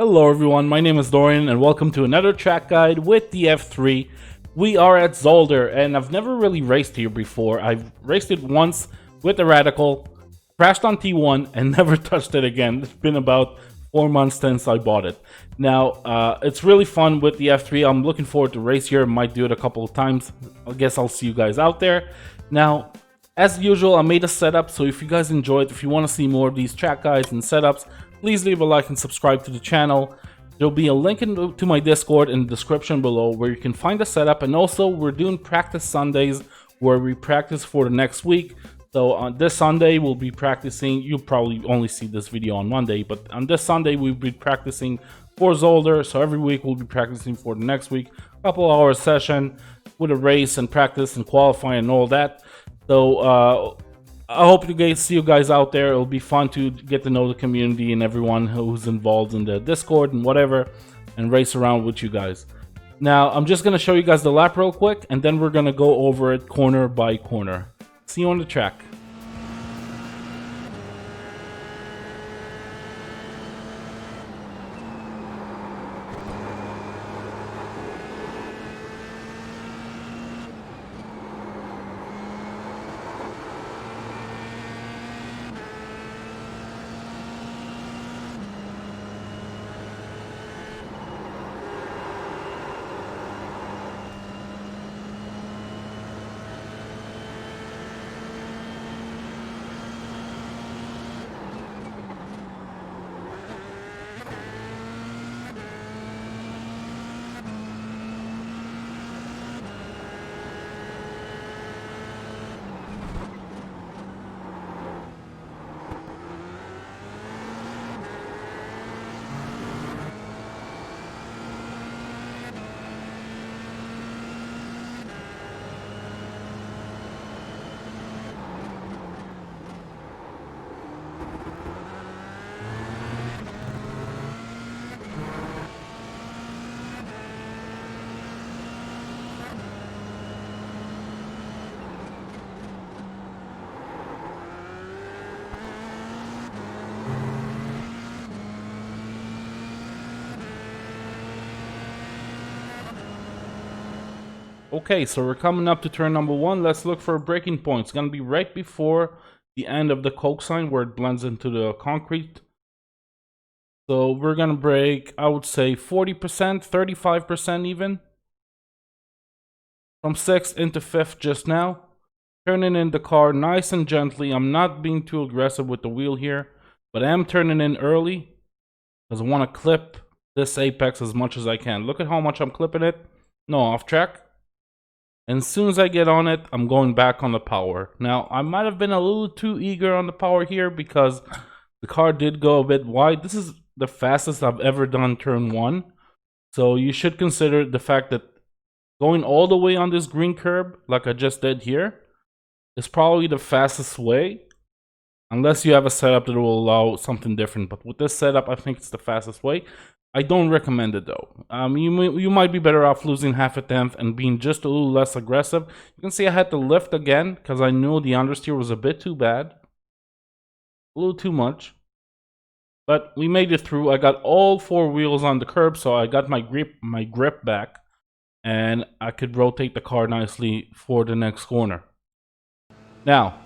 Hello everyone, my name is Dorian and welcome to another track guide with the F3. We are at Zolder and I've never really raced here before. I've raced it once with the Radical, crashed on T1 and never touched it again. It's been about 4 months since I bought it. Now, it's really fun with the F3. I'm looking forward to race here. Might do it a couple of times. I guess I'll see you guys out there. Now, as usual, I made a setup, so if you guys enjoyed, if you want to see more of these track guides and setups, please leave a like and subscribe to the channel. There'll be a link to my Discord in the description below where you can find the setup, and also we're doing practice Sundays where we practice for the next week. So on this Sunday we'll be practicing. You'll probably only see this video on Monday, but on this Sunday we'll be practicing for Zolder. So every week we'll be practicing for the next week, couple hour session with a race and practice and qualify and all that. So I hope to see you guys out there. It'll be fun to get to know the community and everyone who's involved in the Discord and whatever, and race around with you guys. Now, I'm just going to show you guys the lap real quick, and then we're going to go over it corner by corner. See you on the track. Okay, so we're coming up to turn number 1. Let's look for a braking point. It's going to be right before the end of the Coke sign where it blends into the concrete. So we're going to brake, I would say 40%, 35% even. From 6th into 5th just now. Turning in the car nice and gently. I'm not being too aggressive with the wheel here, but I am turning in early because I want to clip this apex as much as I can. Look at how much I'm clipping it. No off track. And as soon as I get on it, I'm going back on the power. Now, I might have been a little too eager on the power here because the car did go a bit wide. This is the fastest I've ever done turn 1. So you should consider the fact that going all the way on this green curb, like I just did here, is probably the fastest way. Unless you have a setup that will allow something different. But with this setup, I think it's the fastest way. I don't recommend it though. You might be better off losing half a tenth and being just a little less aggressive. You can see I had to lift again because I knew the understeer was a bit too bad. A little too much. But we made it through. I got all 4 wheels on the curb, so I got my grip back. And I could rotate the car nicely for the next corner. Now,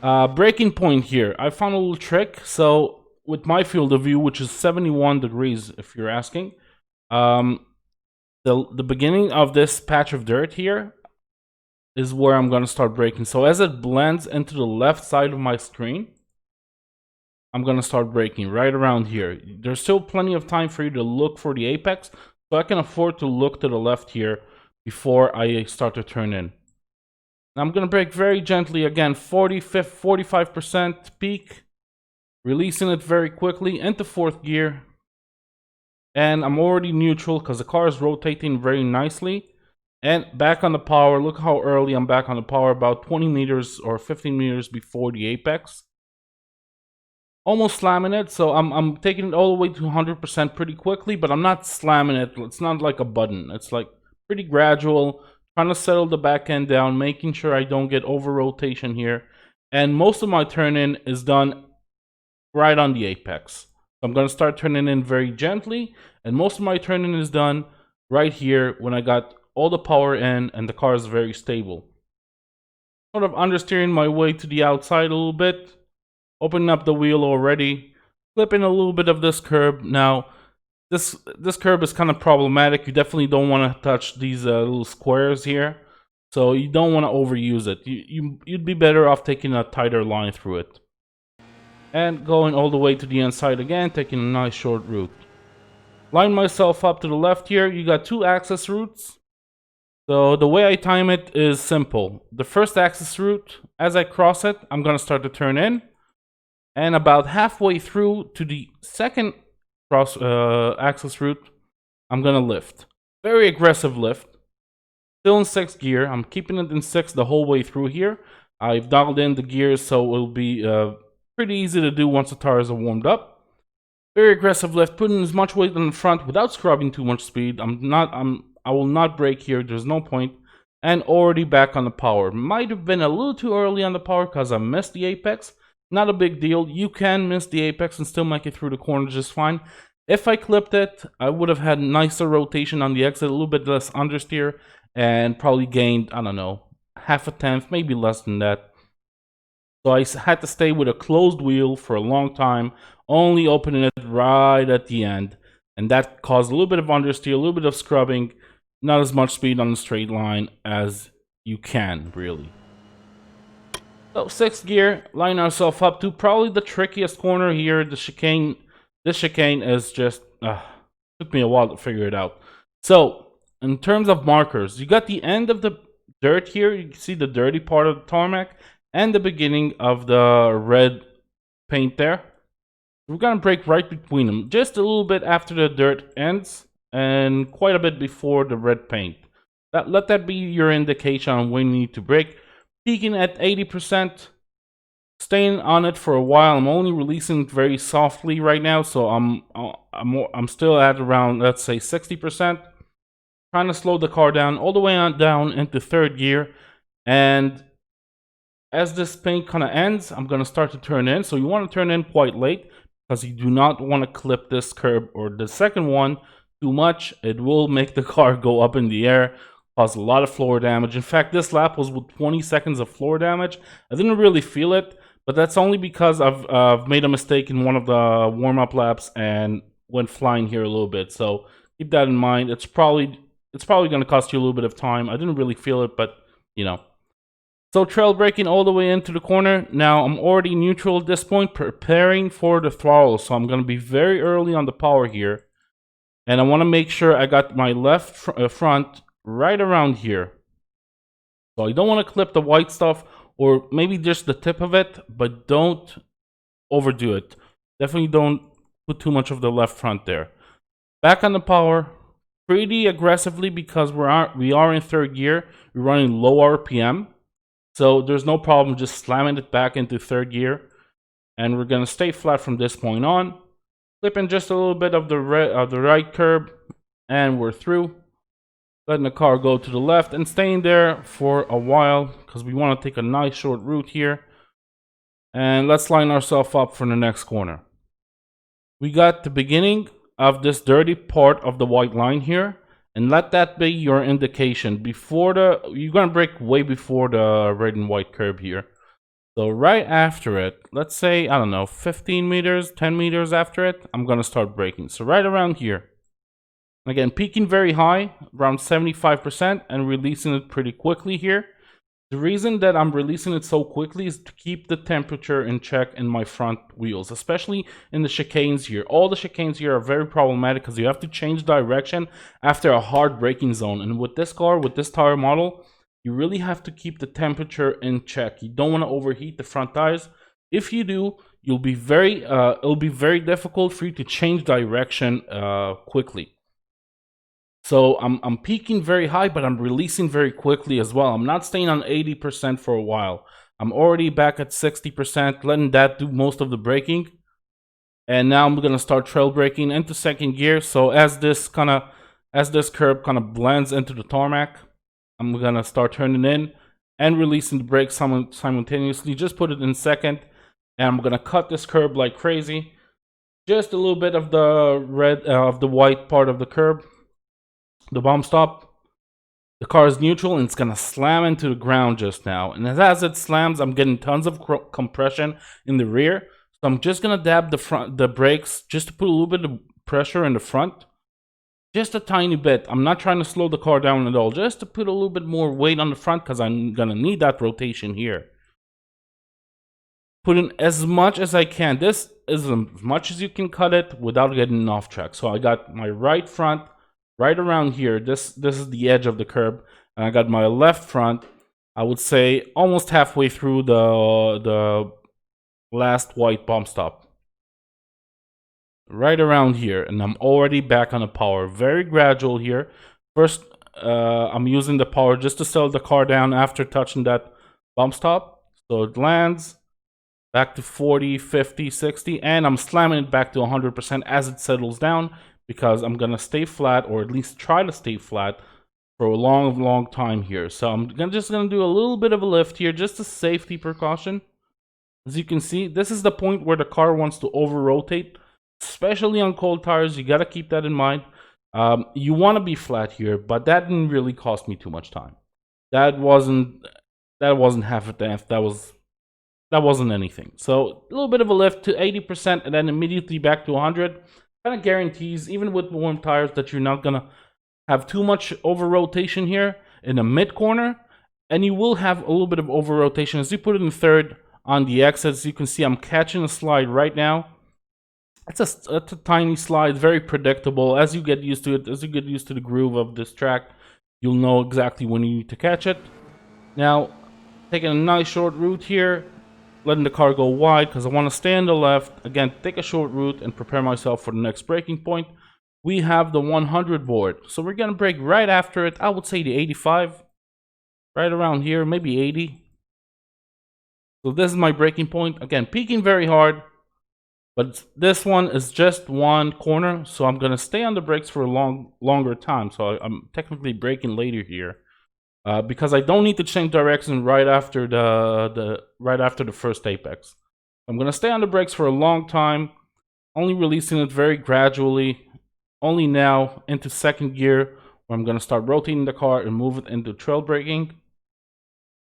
braking point here. I found a little trick. So with my field of view, which is 71 degrees if you're asking, the beginning of this patch of dirt here is where I'm going to start braking. So as it blends into the left side of my screen, I'm going to start braking right around here. There's still plenty of time for you to look for the apex, so I can afford to look to the left here before I start to turn in. Now I'm going to brake very gently again, 45% peak. Releasing it very quickly into 4th gear. And I'm already neutral because the car is rotating very nicely. And back on the power. Look how early I'm back on the power. About 20 meters or 15 meters before the apex. Almost slamming it. So I'm taking it all the way to 100% pretty quickly. But I'm not slamming it. It's not like a button. It's like pretty gradual. Trying to settle the back end down. Making sure I don't get over rotation here. And most of my turn in is done right on the apex. I'm going to start turning in very gently, and most of my turning is done right here when I got all the power in and the car is very stable. Sort of understeering my way to the outside a little bit, opening up the wheel already, flipping a little bit of this curb. Now, this curb is kind of problematic. You definitely don't want to touch these little squares here, so you don't want to overuse it. You'd be better off taking a tighter line through it. And going all the way to the inside again, taking a nice short route. Line myself up to the left here. You got 2 access routes. So the way I time it is simple. The first access route, as I cross it, I'm going to start to turn in. And about halfway through to the second cross access route, I'm going to lift. Very aggressive lift. Still in 6th gear. I'm keeping it in 6 the whole way through here. I've dialed in the gears so it'll be pretty easy to do once the tires are warmed up. Very aggressive lift, putting as much weight on the front without scrubbing too much speed. I will not brake here, there's no point. And already back on the power. Might have been a little too early on the power because I missed the apex. Not a big deal. You can miss the apex and still make it through the corner just fine. If I clipped it, I would have had nicer rotation on the exit, a little bit less understeer, and probably gained, I don't know, half a tenth, maybe less than that. So I had to stay with a closed wheel for a long time, only opening it right at the end. And that caused a little bit of understeer, a little bit of scrubbing, not as much speed on the straight line as you can, really. So 6th gear, line ourselves up to probably the trickiest corner here, the chicane. This chicane is just, took me a while to figure it out. So, in terms of markers, you got the end of the dirt here, you can see the dirty part of the tarmac, and the beginning of the red paint there. We're going to brake right between them, just a little bit after the dirt ends, and quite a bit before the red paint. Let that be your indication on when you need to brake. Peaking at 80%, staying on it for a while. I'm only releasing very softly right now, so I'm still at around, let's say, 60%. Trying to slow the car down all the way on down into 3rd gear, and as this paint kind of ends, I'm going to start to turn in. So you want to turn in quite late because you do not want to clip this curb or the second one too much. It will make the car go up in the air, cause a lot of floor damage. In fact, this lap was with 20 seconds of floor damage. I didn't really feel it, but that's only because I've made a mistake in one of the warm-up laps and went flying here a little bit. So keep that in mind. It's probably going to cost you a little bit of time. I didn't really feel it, but you know. So trail braking all the way into the corner. Now I'm already neutral at this point, preparing for the throttle. So I'm going to be very early on the power here. And I want to make sure I got my left front right around here. So I don't want to clip the white stuff or maybe just the tip of it, but don't overdo it. Definitely don't put too much of the left front there. Back on the power, pretty aggressively because we are in 3rd gear. We're running low RPM. So there's no problem just slamming it back into 3rd gear. And we're going to stay flat from this point on. Flipping just a little bit of the right curb. And we're through. Letting the car go to the left and staying there for a while because we want to take a nice short route here. And let's line ourselves up for the next corner. We got the beginning of this dirty part of the white line here. And let that be your indication. You're going to brake way before the red and white curb here. So right after it, let's say, I don't know, 15 meters, 10 meters after it, I'm going to start braking. So right around here. Again, peaking very high, around 75%, and releasing it pretty quickly here. The reason that I'm releasing it so quickly is to keep the temperature in check in my front wheels, especially in the chicanes here. All the chicanes here are very problematic because you have to change direction after a hard braking zone. And with this car, with this tire model, you really have to keep the temperature in check. You don't want to overheat the front tires. If you do, it'll be very difficult for you to change direction quickly. So I'm peaking very high, but I'm releasing very quickly as well. I'm not staying on 80% for a while. I'm already back at 60%, letting that do most of the braking. And now I'm going to start trail braking into 2nd gear. So as this curb kind of blends into the tarmac, I'm going to start turning in and releasing the brakes simultaneously. Just put it in 2nd. And I'm going to cut this curb like crazy. Just a little bit of the red, of the white part of the curb, the bump stop. The car is neutral and it's gonna slam into the ground just now. And as it slams, I'm getting tons of compression in the rear. So I'm just gonna dab the brakes just to put a little bit of pressure in the front. Just a tiny bit. I'm not trying to slow the car down at all. Just to put a little bit more weight on the front because I'm gonna need that rotation here. Put in as much as I can. This is as much as you can cut it without getting off track. So I got my right front right around here. This is the edge of the curb, and I got my left front, I would say almost halfway through the last white bump stop. Right around here, and I'm already back on the power. Very gradual here. First, I'm using the power just to settle the car down after touching that bump stop. So it lands back to 40, 50, 60, and I'm slamming it back to 100% as it settles down, because I'm gonna stay flat, or at least try to stay flat, for a long time here. So I'm just gonna do a little bit of a lift here, just a safety precaution. As you can see, this is the point where the car wants to over-rotate, especially on cold tires. You gotta keep that in mind. You want to be flat here, but that didn't really cost me too much time. That wasn't half a tenth. That wasn't anything. So a little bit of a lift to 80% and then immediately back to 100. Kind of guarantees, even with warm tires, that you're not gonna have too much over rotation here in the mid corner, and you will have a little bit of over rotation as you put it in third on the exits. You can see I'm catching a slide right now. It's a tiny slide, very predictable. As you get used to it, as you get used to the groove of this track, you'll know exactly when you need to catch it. Now, taking a nice short route here, letting the car go wide because I want to stay on the left. Again, take a short route and prepare myself for the next braking point. We have the 100 board, so we're gonna brake right after it. I would say the 85, right around here, maybe 80. So this is my braking point. Again, peaking very hard, but this one is just one corner, so I'm gonna stay on the brakes for a longer time. So I'm technically braking later here, because I don't need to change direction right after the first apex. I'm gonna stay on the brakes for a long time, only releasing it very gradually. Only now into second gear, where I'm gonna start rotating the car and move it into trail braking.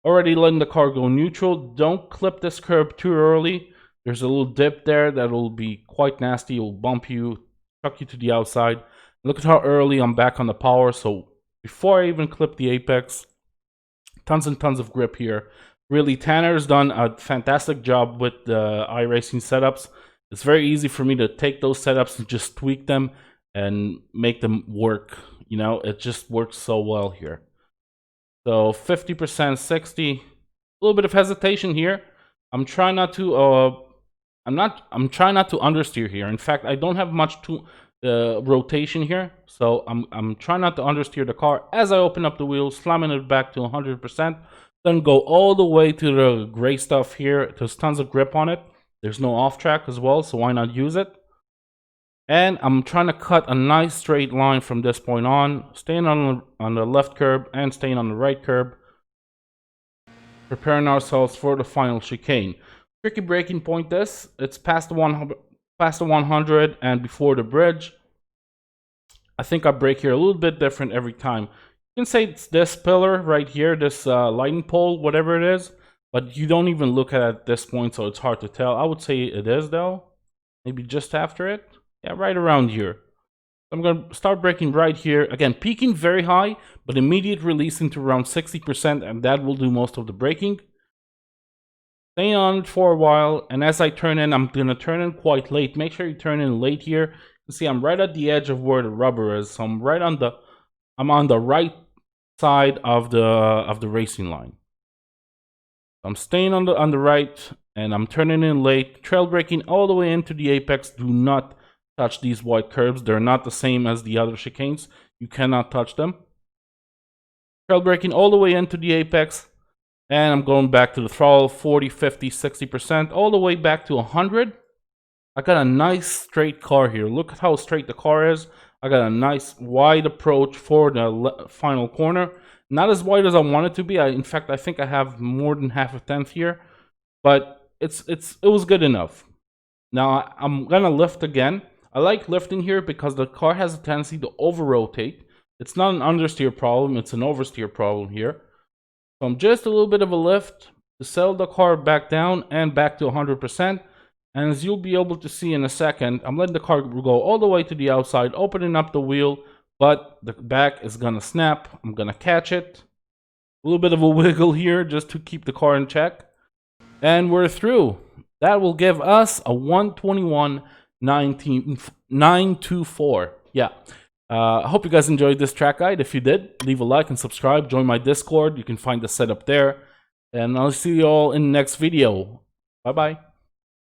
Already letting the car go neutral. Don't clip this curb too early. There's a little dip there that will be quite nasty. It will bump you, chuck you to the outside. Look at how early I'm back on the power. So before I even clip the apex, tons and tons of grip here. Really, Tanner's done a fantastic job with the iRacing setups. It's very easy for me to take those setups and just tweak them and make them work. You know, it just works so well here. So 50%, 60, a little bit of hesitation here. I'm trying not to I'm trying not to understeer here. In fact, I don't have much rotation here, so I'm trying not to understeer the car as I open up the wheels, slamming it back to 100%. Then go all the way to the gray stuff here. There's tons of grip on it. There's no off track as well, so why not use it? And I'm trying to cut a nice straight line from this point on, staying on the left curb and staying on the right curb, preparing ourselves for the final chicane. Tricky braking point this. It's past the 100 and before the bridge. I think I brake here a little bit different every time. You can say it's this pillar right here, this lighting pole, whatever it is, but you don't even look at this point, so it's hard to tell. I would say it is though, maybe just after it. Yeah, right around here. I'm going to start braking right here. Again, peaking very high, but immediate release into around 60%, and that will do most of the braking. Stay on it for a while, and as I turn in, I'm going to turn in quite late. Make sure you turn in late here. You see, I'm right at the edge of where the rubber is, so I'm on the right side of the racing line. I'm staying on the right, and I'm turning in late. Trail braking all the way into the apex. Do not touch these white curbs. They're not the same as the other chicanes. You cannot touch them. Trail braking all the way into the apex. And I'm going back to the throttle, 40, 50, 60%, all the way back to 100. I got a nice straight car here. Look at how straight the car is. I got a nice wide approach for the final corner. Not as wide as I want it to be. In fact, I think I have more than half a tenth here. But it was good enough. Now I'm gonna lift again. I like lifting here because the car has a tendency to over-rotate. It's not an understeer problem, it's an oversteer problem here. So I'm just a little bit of a lift to settle the car back down and back to 100%. And as you'll be able to see in a second, I'm letting the car go all the way to the outside, opening up the wheel, but the back is gonna snap. I'm gonna catch it. A little bit of a wiggle here just to keep the car in check. And we're through. That will give us a 121.924. Yeah. I hope you guys enjoyed this track guide. If you did, leave a like and subscribe. Join my Discord. You can find the setup there. And I'll see you all in the next video. Bye-bye.